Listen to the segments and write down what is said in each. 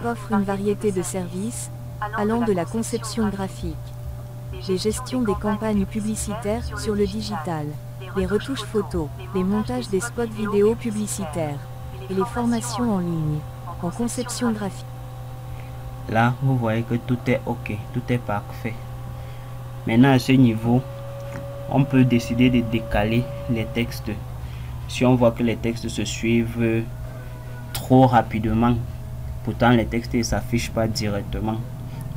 offre une variété de services, allant de la conception graphique, les gestions des campagnes publicitaires sur le digital, les retouches photos, les montages des spots vidéo publicitaires, et les formations en ligne, en conception graphique. Là, vous voyez que tout est OK, tout est parfait. Maintenant, à ce niveau, on peut décider de décaler les textes. Si on voit que les textes se suivent trop rapidement, pourtant les textes ne s'affichent pas directement.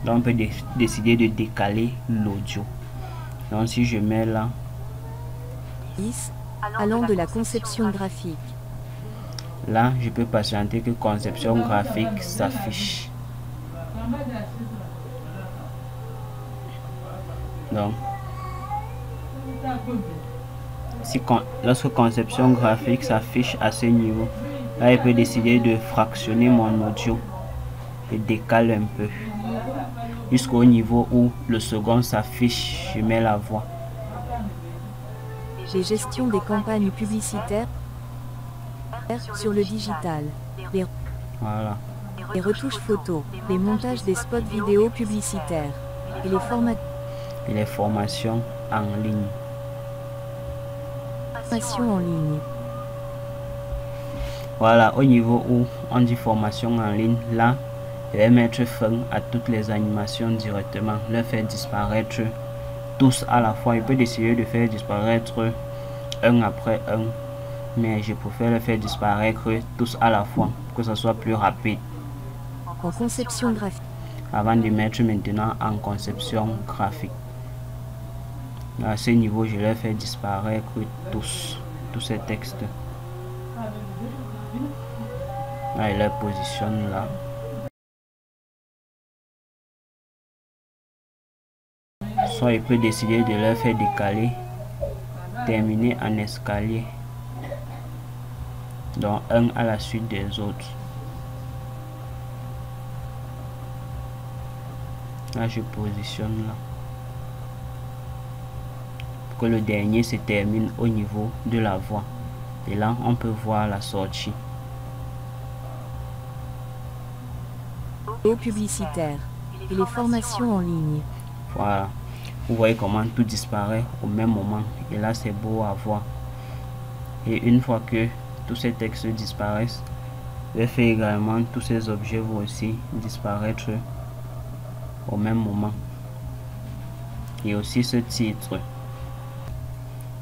Donc on peut décider de décaler l'audio. Donc si je mets là, allant de la conception graphique. Là, je peux patienter que conception graphique s'affiche. Donc, lorsque conception graphique s'affiche à ce niveau, là, je peux décider de fractionner mon audio et décaler un peu jusqu'au niveau où le second s'affiche. Je mets la voix. Les gestions des campagnes publicitaires sur le digital, Voilà. les retouches photos, les montages des spots vidéo publicitaires et les formations en ligne. En ligne. Voilà, au niveau où on dit formation en ligne, là, je vais mettre fin à toutes les animations directement, les faire disparaître tous à la fois. Je peux décider de faire disparaître un après un, mais je préfère les faire disparaître tous à la fois, pour que ça soit plus rapide. En conception graphique. Avant de mettre maintenant en conception graphique. À ce niveau, je les fais disparaître tous ces textes. Là, je les positionne là. Soit je peux décider de les faire décaler, terminer en escalier, donc un à la suite des autres. Là, je positionne là. Pour que le dernier se termine au niveau de la voix. Et là, on peut voir la sortie. Publicitaire et les formations en ligne. Voilà. Vous voyez comment tout disparaît au même moment. Et là, c'est beau à voir. Et une fois que tous ces textes disparaissent, je vais faire également tous ces objets vont aussi disparaître au même moment. Et aussi ce titre.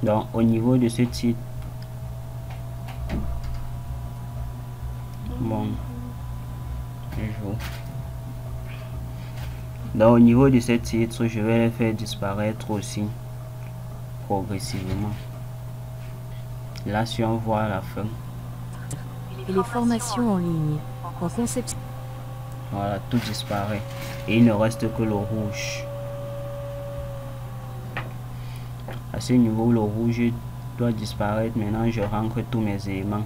Donc au niveau de ce titre, bon, donc au niveau de ce titre, je vais les faire disparaître aussi progressivement. Là, si on voit à la fin, et les formations en ligne, en conception. Voilà, tout disparaît. Et il ne reste que le rouge. À ce niveau, le rouge doit disparaître. Maintenant, je rentre tous mes éléments.